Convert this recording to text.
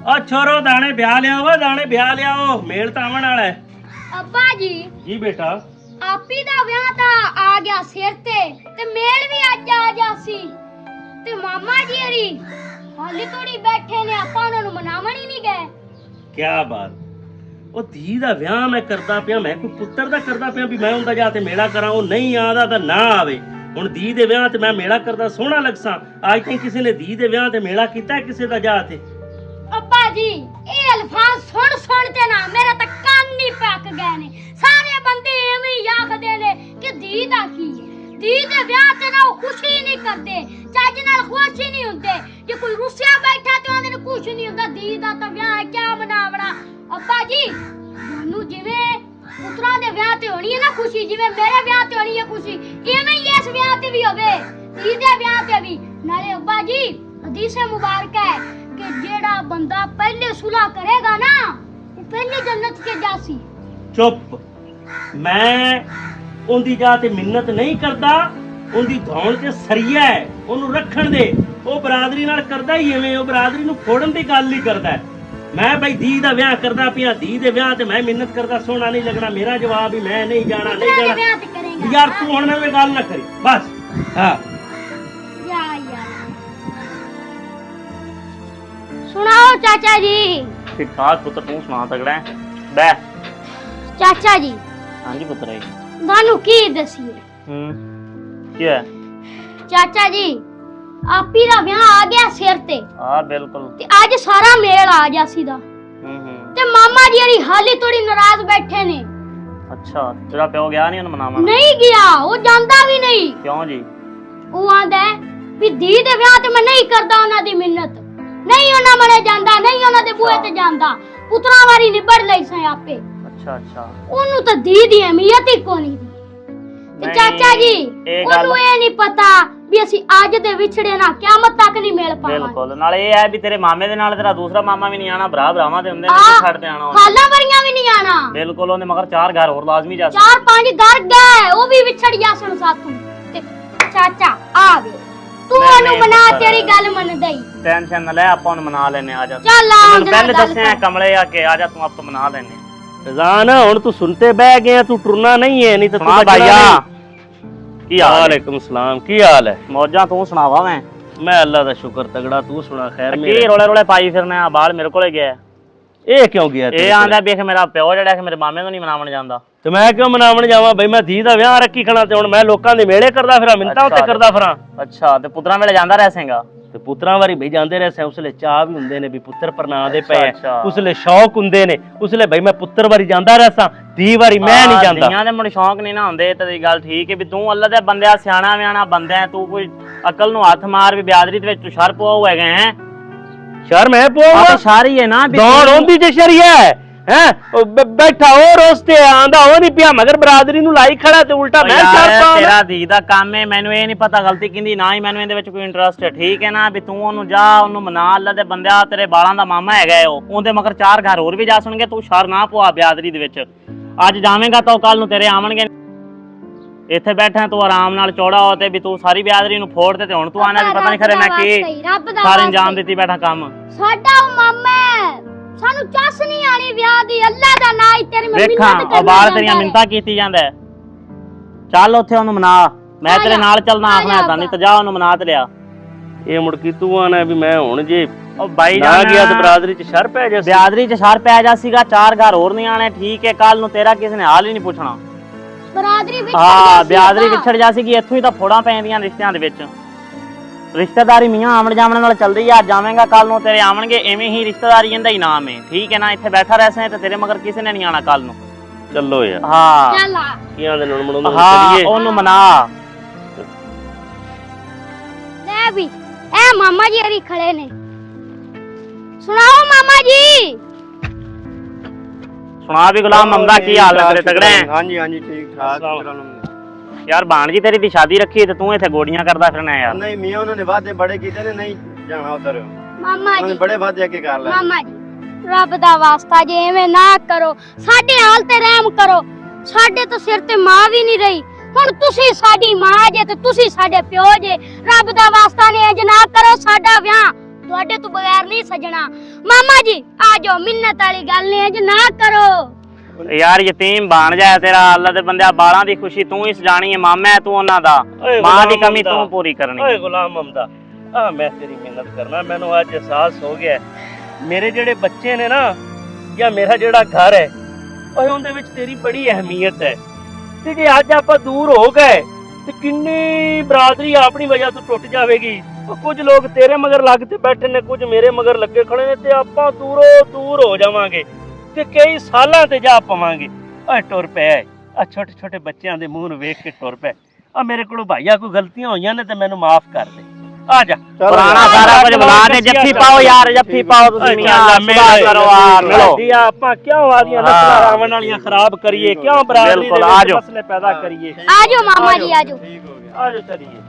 ओ छोरो दाने ब्याह लियाओ, दाने ब्याह लियाओ, मेल तो आवन वाला है। अब्बा जी जी बेटा। आपी दा ब्याह ता आ गया सिर ते मेल भी अज आ जा सी ते मामा जी हरी हाली थोड़ी बैठे ने आपा उन्हां नूं मनावण ही नहीं गए। क्या बात, ओ धी दा ब्याह मैं करदा पिया, मैं कोई पुत्तर दा करदा पिया भी मैं उंदा जा ते मेला करा, ओ नहीं आदा तां ना आवे। हुण धी दे ब्याह ते मैं मेला करदा सोहना लगसां, अज ताईं किसी ने धी दे ब्याह ते मेला कीता है किसी दा जा ते? अब्बा जी ये अल्फाज सुन ते ना मेरा तां कान नहीं पक गए ने। सारे बंदे एवें ही आखदे ने कि धी दा की धी दे ब्याह ते ना खुशी नहीं करदे, चज नाल खुश ही नहीं हुंदे। जे कोई रुसिया बैठा ते ओंदे ने कुछ नहीं हुंदा, धी दा तां ब्याह है क्या मनावना। अब्बा जी ਮੈਨੂੰ ਜਿਵੇਂ ਪੁੱਤਰਾਂ ਦੇ ਵਿਆਹ ਤੇ ਹੋਣੀ ਹੈ ਨਾ ਖੁਸ਼ੀ, ਜਿਵੇਂ ਮੇਰੇ ਵਿਆਹ ਤੇ ਹੋਣੀ ਹੈ ਖੁਸ਼ੀ, ਇਵੇਂ ਹੀ ਇਸ ਵਿਆਹ ਤੇ ਵੀ ਹੋਵੇ, धी ਦੇ ਵਿਆਹ ਤੇ ਵੀ। ਨਾਲੇ ਅੱਬਾ ਜੀ ਹਦੀਸੇ ਮੁਬਾਰਕ ਹੈ ਕਿ ਜਿਹੜਾ ਬੰਦਾ ਪਹਿਲੇ ਸੁਲ੍ਹਾ ਕਰੇਗਾ ਨਾ ਉਹ ਪਹਿਲੇ ਜੰਨਤ ਕੇ ਜਾਸੀ। चुप, मैं उनदी जा ते मिन्नत नहीं करदा, उनदी धौण च सरिया है, ओनू रखण दे। ओ बरादरी नाल करदा ही एवें, ओ बरादरी नू फोड़न दी गल नहीं करदा। मैं भाई धी दा ब्याह करदा पिया, धी दे ब्याह ते मैं मिन्नत करदा सोहना नहीं लगना। मेरा जवाब ही मैं नहीं जाना, नहीं पुत्तरां दे जाना। ਵਿਆਹ ਤੇ ਕਰੇਗਾ यार तू हुण मेरे गल ना करी बस। हां यार सुनाओ चाचा जी। ठीक ठाक पुत्र, तू सुना तगड़ा है? बह। चाचा जी हाँ जी पुत्र है। ਤੁਹਾਨੂੰ ਕੀ ਦਸੀਏ क्या है? ਚਾਚਾ ਜੀ ਆਪੀ ਦਾ ਵਿਆਹ ਆ ਗਿਆ ਸਿਰ ਤੇ हाँ बिल्कुल। ਤੇ ਅੱਜ ਸਾਰਾ ਮੇਲ ਆ ਗਿਆ ਸੀ ਦਾ ਤੇ ਮਾਮਾ ਜੀ ਹਰੀ ਹਾਲੀ ਥੋੜੀ ਨਾਰਾਜ਼ ਬੈਠੇ ਨੇ। अच्छा तेरा प्यो गया नहीं उन मनावन? ਨਹੀਂ ਗਿਆ, ਉਹ ਜਾਂਦਾ ਵੀ ਨਹੀਂ। क्यों जी? ਉਹ ਆਂਦਾ ਵੀ धी ਦੇ ਵਿਆਹ ਤੇ ਮੈਂ ਨਹੀਂ ਕਰਦਾ ਉਹਨਾਂ ਦੀ ਮਿੰਨਤ, ਨਹੀਂ ਉਹਨਾਂ ਮਨੇ ਜਾਂਦਾ, ਨਹੀਂ ਉਹਨਾਂ ਦੇ ਬੂਹੇ ਤੇ ਜਾਂਦਾ, ਪੁੱਤਰਾਂ ਵਾਰੀ ਨਿਬੜ ਲਈ ਸਾਂ ਆਪੇ। अच्छा अच्छा। ਉਹਨੂੰ ਤਾਂ धी ਦੀ ਅਹਿਮੀਅਤ ਹੀ ਕੋਈ ਨਹੀਂ। ਤੇ ਨਹੀਂ, ਚਾਚਾ ਜੀ ਇਹ ਗੱਲ- ਉਹਨੂੰ ਇਹ ਨਹੀਂ ਪਤਾ ਵੀ ਅਸੀਂ ਅੱਜ ਦੇ ਵਿਛੜੇ ਨਾ ਕਿਆਮਤ ਤੱਕ ਨਹੀਂ ਮਿਲ ਪਾਵਾਂਗੇ। बिल्कुल। नाले ये है भी तेरे मामे दे नाल तेरा दूसरा मामा भी नहीं आना, भरा भरावां दे हुंदे ने, हाँ, छड़ ते आना हुंदा। खाला वरियां भी नहीं आना। बिल्कुल ओने मगर 4 घर और लाजमी जा। 4-5 घर गए ਉਹ ਵੀ ਵਿਛੜ ਗਿਆ ਸਣ ਸਾਥੋਂ। ਤੇ ਚਾਚਾ ਆ ਵੇ ਤੂੰ ਨਹੀਂ, ਉਹਨੂੰ ਨਹੀਂ ਮਨਾ, ਪੁੱਤਰ। ਤੇਰੀ ਗੱਲ ਮੰਨਦਾ ਹੀ। टेंशन न ले, आपां ओनु मना लेने। आ जा ਚੱਲ ਆ तैनूं ਉਹਦੇ पहले ਨਾਲ ਗੱਲ दस्से कर। कमले आ के आ जा तू आप मना लेने। रज़ान हुण तू सुनते बह गया, तू टुरना नहीं है, नहीं तो तू सुना बचना भाईया नहीं। की हाल है? वालेकुम सलाम, की हाल है? मौजा तू सुनावा। मैं अल्लाह दा शुक्र तगड़ा, तू सुना खैर की मेरा? रोले रोले पाई फिरने आ, बाल मेरे कोले गया। ਇਹ ਕਿਉਂ ਗਿਆ ਇਹ ਤੇਰੇ ਆਂਦਾ ਕੋਲ? ਵੇਖ ਮੇਰਾ ਪਿਓ ਜਿਹੜਾ ਕਿ ਮੇਰੇ ਮਾਮੇ ਨੂੰ ਨਹੀਂ ਮਨਾਵਣ ਜਾਂਦਾ। ਤੇ ਮੈਂ ਕਿਉਂ ਮਨਾਵਣ ਜਾਵਾਂ ਬਈ? ਮੈਂ ਧੀ ਦਾ ਵਿਆਹ ਰੱਖੀ ਖਣਾ ਤੇ ਹੁਣ ਮੈਂ ਲੋਕਾਂ ਦੇ ਮੇਲੇ ਕਰਦਾ ਫਿਰਾਂ, ਮਿੰਤਾਂ ਉੱਤੇ ਕਰਦਾ ਫਿਰਾਂ। ਅੱਛਾ ਤੇ ਪੁੱਤਰਾਂ ਵੇਲੇ ਜਾਂਦਾ ਰਹੇਗਾ? ਤੇ ਪੁੱਤਰਾਂ ਵਾਰੀ ਬਈ ਜਾਂਦੇ ਰਹੇ ਸੈਂ, ਉਸਲੇ ਚਾਹ ਵੀ ਹੁੰਦੇ ਨੇ ਵੀ ਪੁੱਤਰ ਪਰਨਾਂ ਦੇ ਪਏ ਅੱਛਾ। ਉਸਲੇ ਸ਼ੌਕ ਹੁੰਦੇ ਨੇ, ਉਸਲੇ ਬਈ ਮੈਂ ਪੁੱਤਰ ਵਾਰੀ ਜਾਂਦਾ ਰਹਿਸਾਂ, ਧੀ ਵਾਰੀ ਮੈਂ ਨਹੀਂ ਜਾਂਦਾ। ਧੀਆਂ ਦੇ ਮੁੰਡ ਸ਼ੌਕ ਨਹੀਂ ਨਾ ਹੁੰਦੇ। ਤੇ ਗੱਲ ਠੀਕ ਹੈ ਵੀ ਤੂੰ ਅੱਲਾ ਦੇ ਬੰਦਿਆ ਸਿਆਣਾ ਵਿਆਣਾ ਬੰਦਾ, ਤੂੰ ਕੋਈ ਅਕਲ ਨੂੰ ਹੱਥ ਮਾਰ ਵੀ ਬਿਆਦਰੀ ਦੇ ਵਿੱਚ ਤੂੰ ਸ਼ਰ ਪਵਾਉ ਹੈਗਾ ਹੈ। ਸ਼ਰ ਮੈਂ ਆ ਪਵਾਉਂਗਾ? ਤੇ ਸ਼ਾਰੀ ਹੈ ਨਾ ਵੀ ਦੌੜ ਹੁੰਦੀ ਜੇ ਸ਼ਰੀਆ ਹੈ ਬੈਠਾ ਉਹ ਰੋਸਤੇ ਆਂਦਾ ਉਹ ਨਹੀਂ ਪਿਆ ਮਗਰ ਬਰਾਦਰੀ ਨੂੰ ਲਾਈ ਖੜਾ ਤੇ ਉਲਟਾ ਮੈਂ ਸ਼ਰ ਪਾਉਂਦਾ। ਤੇਰਾ ਧੀ ਦਾ ਕੰਮ ਹੈ, ਮੈਨੂੰ ਇਹ ਨਹੀਂ ਪਤਾ ਗਲਤੀ ਕਿੰਦੀ, ਨਾ ਹੀ ਮੈਨੂੰ ਇਹਦੇ ਵਿੱਚ ਕੋਈ ਇੰਟਰਸਟ ਹੈ। ਠੀਕ ਹੈ ਨਾ ਵੀ ਤੂੰ ਉਹਨੂੰ ਜਾ, ਉਹਨੂੰ ਮਨਾ। ਅੱਲਾ ਦੇ ਬੰਦਿਆ ਤੇਰੇ ਬਾਲਾਂ ਦਾ ਮਾਮਾ ਹੈਗਾ ਉਹ, ਉਹਦੇ ਮਗਰ 4 ਘਰ ਹੋਰ ਵੀ ਜਾ ਸੁਣਗੇ। ਤੂੰ ਸ਼ਰ ਨਾ ਪਵਾ ਬਿਆਦਰੀ ਦੇ ਵਿੱਚ। ਅੱਜ ਜਾਵੇਂਗਾ ਤਾਂ ਕੱਲ ਨੂੰ ਤੇਰੇ ਆਵਣਗੇ। ਇੱਥੇ ਬੈਠਾ ਤੂੰ ਆਰਾਮ ਨਾਲ ਚੌੜਾ ਹੋ ਤੇ ਵੀ ਤੂੰ ਸਾਰੀ ਬਿਆਦਰੀ ਨੂੰ ਫੋੜ ਤੇ ਹੁਣ ਤੂੰ ਆਣਾ ਵੀ ਪਤਾ ਨਹੀਂ ਖਰੇ ਮੈਂ ਕੀ ਸਾਰੇ ਅੰਜਾਮ ਦਿੱਤੀ ਬੈਠਾ ਕੰਮ। ਸਾਡਾ ਉਹ ਮਾਮਾ ਹੈ, ਸਾਨੂੰ ਚੱਸ ਨਹੀਂ ਆਣੀ ਵਿਆਹ ਦੀ। ਅੱਲਾ ਦਾ ਨਾਂ ਹੀ ਤੇਰੀ ਮੈਂ ਵੇਖਾਂ ਮਿੰਨਤ ਉਹ ਬਾਲ ਤੇਰੀਆਂ ਮਿੰਤਾ ਕੀਤੀ ਜਾਂਦਾ ਹੈ। ਚੱਲ ਉੱਥੇ ਉਹਨੂੰ ਮਨਾ, ਮੈਂ ਤੇਰੇ ਨਾਲ ਚੱਲਣਾ ਆਖਣਾ ਤਾਂ, ਨਹੀਂ ਤਾਂ ਜਾ ਉਹਨੂੰ ਮਨਾ ਤੇ ਲਿਆ। ਇਹ ਮੁੜਕੀ ਤੂੰ ਆਣਾ ਵੀ ਮੈਂ ਹੁਣ ਜੇ ਉਹ ਬਾਈ ਨਾ ਜਾਨ ਗਿਆ ਤੇ ਬਰਾਦਰੀ ਚ ਸ਼ਰ ਪੈ ਜਾ। ਬਿਆਦਰੀ ਚ ਸ਼ਰ ਪੈ ਜਾ ਸੀਗਾ, 4 ਘਰ ਹੋਰ ਨਹੀਂ ਆਣੇ। ਠੀਕ ਹੈ ਕੱਲ ਨੂੰ ਤੇਰਾ ਕਿਸੇ ਨੇ ਹਾਲ ਹੀ ਨਹੀਂ ਪੁੱਛਣਾ। ਬਰਾਦਰੀ ਵਿੱਚ ਹਾਂ ਬਿਆਦਰੀ ਵਿਛੜ ਜਾ ਸੀਗੀ, ਇੱਥੋਂ ਹੀ ਤਾਂ ਫੋੜਾਂ ਪੈਂਦੀਆਂ ਰਿਸ਼ਤਿਆਂ ਦੇ ਵਿੱਚ। ਰਿਸ਼ਤੇਦਾਰੀ ਮੀਆਂ ਆਮਣ ਜਾਮਣ ਨਾਲ ਚੱਲਦੀ ਆ। ਜਾਵੇਂਗਾ ਕੱਲ ਨੂੰ ਤੇਰੇ ਆਵਣਗੇ, ਐਵੇਂ ਹੀ ਰਿਸ਼ਤੇਦਾਰੀ ਇਹਦਾ ਹੀ ਨਾਮ ਹੈ। ਠੀਕ ਹੈ ਨਾ? ਇੱਥੇ ਬੈਠਾ ਰਹਿਸੇ ਤੇ ਤੇਰੇ ਮਗਰ ਕਿਸੇ ਨੇ ਨਹੀਂ ਆਣਾ ਕੱਲ ਨੂੰ। ਚੱਲੋ ਯਾਰ। ਹਾਂ ਚੱਲ ਆ ਕੀ ਆਂਦੇ ਨੇ ਮਣੋਂ ਹਾਂ ਉਹਨੂੰ ਮਨਾ। ਲੈ ਵੀ ਇਹ ਮਾਮਾ ਜੀ ਹਰੀ ਖੜੇ ਨੇ। ਸੁਣਾਓ ਮਾਮਾ ਜੀ। ਸੁਣਾ ਵੀ ਗੁਲਾਮ ਮਮਦਾ, ਕੀ ਹਾਲ ਹੈ ਤੇਰੇ? ਤਗੜੇ? ਹਾਂਜੀ ਹਾਂਜੀ ਠੀਕ ਠਾਕ। ਯਾਰ ਬਾਣਜੀ ਤੇਰੀ ਦੀ ਸ਼ਾਦੀ ਰੱਖੀ ਤੇ ਤੂੰ ਇੱਥੇ ਗੋਡੀਆਂ ਕਰਦਾ ਫਿਰਨਾ ਯਾਰ। ਨਹੀਂ ਮੀਆਂ ਉਹਨਾਂ ਨੇ ਵਾਅਦੇ ਬੜੇ ਕੀਤੇ ਨੇ, ਨਹੀਂ ਜਾਣਾ ਉਧਰ। ਮਾਮਾ ਉਹਨਾਂ ਨੇ ਜੀ ਬੜੇ ਵਾਅਦੇ ਅੱਗੇ ਕਰ ਲਏ। ਮਾਮਾ ਜੀ ਰੱਬ ਦਾ ਵਾਸਤਾ ਜੇ ਐਵੇਂ ਨਾ ਕਰੋ, ਸਾਡੇ ਹਾਲ ਤੇ ਰਹਿਮ ਕਰੋ। ਸਾਡੇ ਤਾਂ ਸਿਰ ਤੇ ਮਾਂ ਵੀ ਨਹੀਂ ਰਹੀ, ਹੁਣ ਤੁਸੀਂ ਸਾਡੀ ਮਾਂ ਜੇ ਤੇ ਤੁਸੀਂ ਸਾਡੇ ਪਿਓ ਜੇ। ਰੱਬ ਦਾ ਵਾਸਤਾ ਨੇ ਇੰਜ ਨਾ ਕਰੋ, ਸਾਡਾ ਵਿਆਹ ਤੁਹਾਡੇ ਤੋਂ ਬਗੈਰ ਨਹੀਂ ਸਜਣਾ। ਮਾਮਾ ਜੀ ਆ ਜਾਓ, ਮਿੰਨਤ ਵਾਲੀ ਗੱਲ ਨਹੀਂ ਅੱਜ ਨਾ ਕਰੋ। ਯਾਰ ਯਤੀਮ ਬਣ ਜਾਏ ਤੇਰਾ ਅੱਲਾ ਦੇ ਬੰਦਿਆ, ਬਾਲਾਂ ਦੀ ਖੁਸ਼ੀ ਤੂੰ ਹੀ ਸਜਾਣੀ ਹੈ, ਮਾਮਾ ਹੈ ਤੂੰ ਉਹਨਾਂ ਦਾ, ਓਏ ਮਾਂ ਦੀ ਗੁਲਾਮ ਕਮੀ ਹਮਦਾ, ਤੂੰ ਪੂਰੀ ਕਰਨੀ। ਓਏ ਗੁਲਾਮ ਹਮਦਾ, ਆ ਮੈਂ ਤੇਰੀ ਮਿਹਨਤ ਕਰਨਾ, ਮੈਨੂੰ ਅੱਜ ਅਹਿਸਾਸ ਹੋ ਗਿਆ ਮੇਰੇ ਜਿਹੜੇ ਬੱਚੇ ਨੇ ਨਾ, ਜਾਂ ਮੇਰਾ ਜਿਹੜਾ ਘਰ ਹੈ, ਓਏ ਉਹਦੇ ਵਿੱਚ ਤੇਰੀ ਬੜੀ ਅਹਿਮੀਅਤ ਹੈ। ਤੇ ਜੇ ਅੱਜ ਆਪਾਂ ਦੂਰ ਹੋ ਗਏ ਤੇ ਕਿੰਨੀ ਬਰਾਦਰੀ ਆਪਣੀ ਵਜ੍ਹਾ ਤੋਂ ਟੁੱਟ ਜਾਵੇਗੀ। ਕੁਝ ਲੋਕ ਤੇਰੇ ਮਗਰ ਲੱਗ ਤੇ ਬੈਠੇ ਨੇ, ਕੁਝ ਮੇਰੇ ਮਗਰ ਲੱਗੇ ਖੜੇ ਨੇ, ਤੇ ਆਪਾਂ ਦੂਰੋਂ ਦੂਰ ਹੋ ਜਾਵਾਂਗੇ ਤੇ ਕਈ ਸਾਲਾਂ ਤੇ ਜਾ ਪਵਾਂਗੇ। ਓਏ ਟੁਰ ਪਏ, ਆ ਛੋਟੇ ਛੋਟੇ ਬੱਚਿਆਂ ਦੇ ਮੂੰਹ ਨੂੰ ਵੇਖ ਕੇ ਟੁਰ ਪਏ। ਆ ਮੇਰੇ ਕੋਲੋਂ ਭਾਈਆ ਕੋਈ ਗਲਤੀਆਂ ਹੋਈਆਂ ਨੇ ਤੇ ਮੈਨੂੰ ਮਾਫ ਕਰ ਦੇ। ਆ ਜਾ ਪੁਰਾਣਾ ਸਾਰਾ ਕੁਝ ਬੁਲਾ ਦੇ, ਜੱਫੀ ਪਾਓ ਯਾਰ, ਜੱਫੀ ਪਾਓ ਤੁਸੀਂ ਮੀਆਂ, ਸੁਭਾ ਕਰੋ ਆ ਮਿਲੋ। ਆਪਾਂ ਕਿਉਂ ਆਦੀਆਂ ਨਸਲਾਂ ਰਾਵਣ ਵਾਲੀਆਂ ਖਰਾਬ ਕਰੀਏ, ਕਿਉਂ ਬਰਾਦਰੀ ਦੇ ਵਿੱਚ ਮਸਲੇ ਪੈਦਾ ਕਰੀਏ। ਆ ਜਾਓ ਮਾਮਾ ਜੀ, ਆ ਜਾਓ। ਠੀਕ ਹੋ ਗਿਆ। ਆ ਜਾਓ ਚਲੀਏ।